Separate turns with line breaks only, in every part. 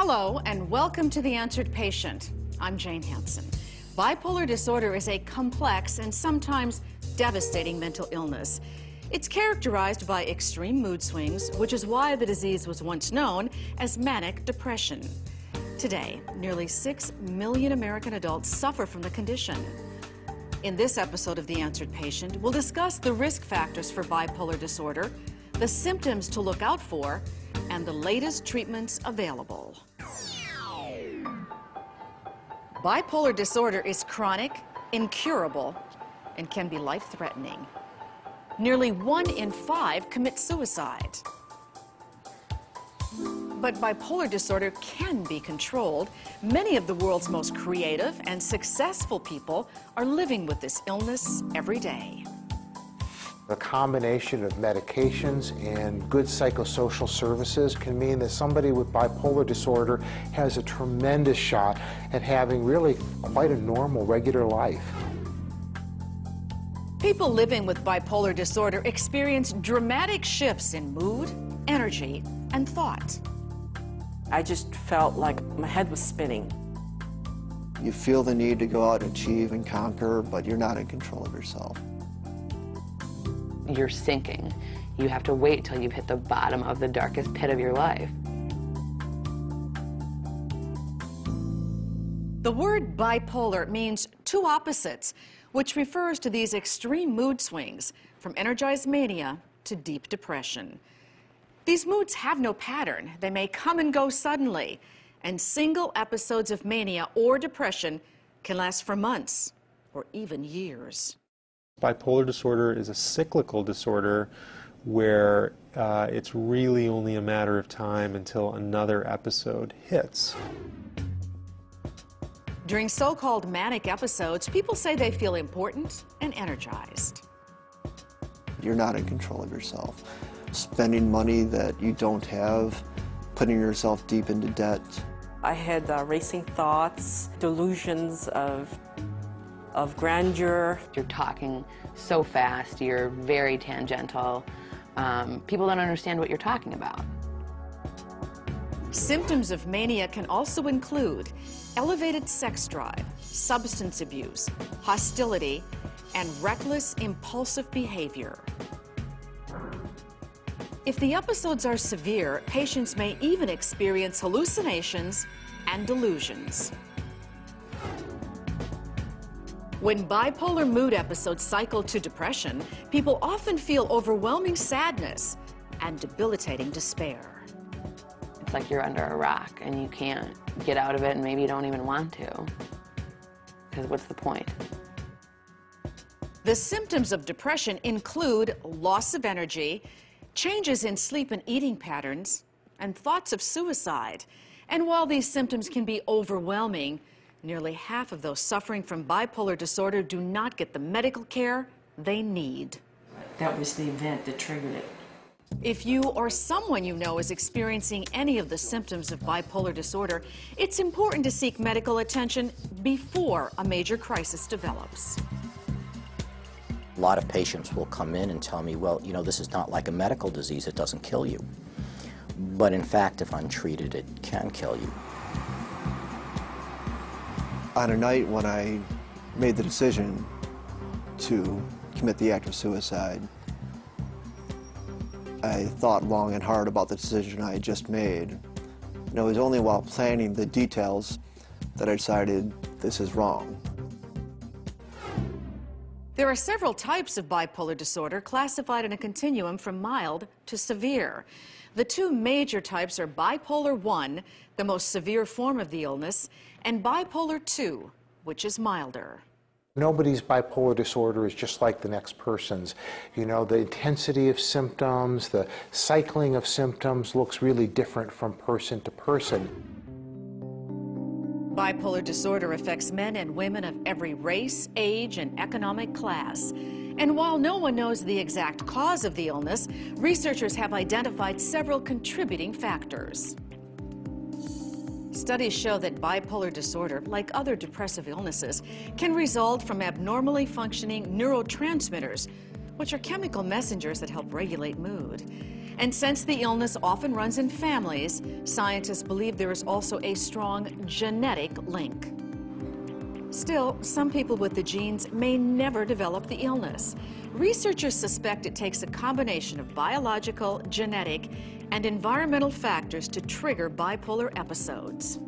Hello and welcome to The Answered Patient. I'm Jane Hansen. Bipolar disorder is a complex and sometimes devastating mental illness. It's characterized by extreme mood swings, which is why the disease was once known as manic depression. Today, nearly 6 million American adults suffer from the condition. In this episode of The Answered Patient, we'll discuss the risk factors for bipolar disorder, the symptoms to look out for, and the latest treatments available. Bipolar disorder is chronic, incurable, and can be life-threatening. Nearly 1 in 5 commit suicide. But bipolar disorder can be controlled. Many of the world's most creative and successful people are living with this illness every day.
The combination of medications and good psychosocial services can mean that somebody with bipolar disorder has a tremendous shot at having really quite a normal, regular life.
People living with bipolar disorder experience dramatic shifts in mood, energy, and thought.
I just felt like my head was spinning.
You feel the need to go out and achieve and conquer, but you're not in control of yourself.
You're sinking. You have to wait till you've hit the bottom of the darkest pit of your life.
The word bipolar means two opposites, which refers to these extreme mood swings, from energized mania to deep depression. These moods have no pattern. They may come and go suddenly, and single episodes of mania or depression can last for months or even years.
Bipolar disorder is a cyclical disorder where it's really only a matter of time until another episode hits.
During so-called manic episodes, people say they feel important and energized.
You're not in control of yourself. Spending money that you don't have, putting yourself deep into debt.
I had racing thoughts, delusions of grandeur.
You're talking so fast, you're very tangential. People don't understand what you're talking about.
Symptoms of mania can also include elevated sex drive, substance abuse, hostility, and reckless, impulsive behavior. If the episodes are severe, patients may even experience hallucinations and delusions. When bipolar mood episodes cycle to depression, people often feel overwhelming sadness and debilitating despair.
It's like you're under a rock and you can't get out of it, and maybe you don't even want to. Because what's the point?
The symptoms of depression include loss of energy, changes in sleep and eating patterns, and thoughts of suicide. And while these symptoms can be overwhelming, nearly half of those suffering from bipolar disorder do not get the medical care they need.
That was the event that triggered it.
If you or someone you know is experiencing any of the symptoms of bipolar disorder, it's important to seek medical attention before a major crisis develops.
A lot of patients will come in and tell me, well, you know, this is not like a medical disease, it doesn't kill you. But in fact, if untreated, it can kill you.
On a night when I made the decision to commit the act of suicide, I thought long and hard about the decision I had just made. And it was only while planning the details that I decided this is wrong.
There are several types of bipolar disorder classified in a continuum from mild to severe. The two major types are bipolar 1, the most severe form of the illness, and bipolar 2, which is milder.
Nobody's bipolar disorder is just like the next person's. You know, the intensity of symptoms, the cycling of symptoms looks really different from person to person.
Bipolar disorder affects men and women of every race, age, and economic class. And while no one knows the exact cause of the illness, researchers have identified several contributing factors. Studies show that bipolar disorder, like other depressive illnesses, can result from abnormally functioning neurotransmitters, which are chemical messengers that help regulate mood. And since the illness often runs in families, scientists believe there is also a strong genetic link. Still, some people with the genes may never develop the illness. Researchers suspect it takes a combination of biological, genetic, and environmental factors to trigger bipolar episodes.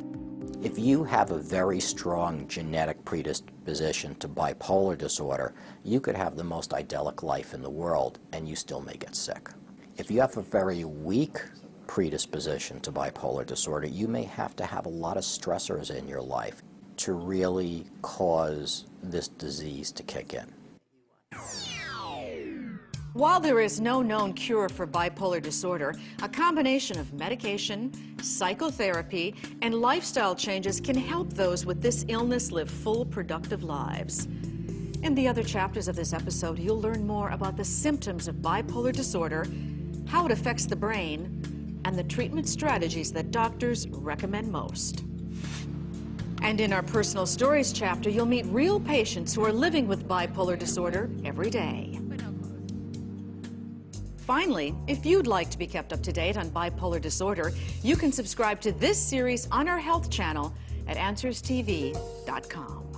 If you have a very strong genetic predisposition to bipolar disorder, you could have the most idyllic life in the world and you still may get sick. If you have a very weak predisposition to bipolar disorder, you may have to have a lot of stressors in your life to really cause this disease to kick in.
While there is no known cure for bipolar disorder, a combination of medication, psychotherapy, and lifestyle changes can help those with this illness live full, productive lives. In the other chapters of this episode, you'll learn more about the symptoms of bipolar disorder, how it affects the brain, and the treatment strategies that doctors recommend most. And in our personal stories chapter, you'll meet real patients who are living with bipolar disorder every day. Finally, if you'd like to be kept up to date on bipolar disorder, you can subscribe to this series on our health channel at AnswersTV.com.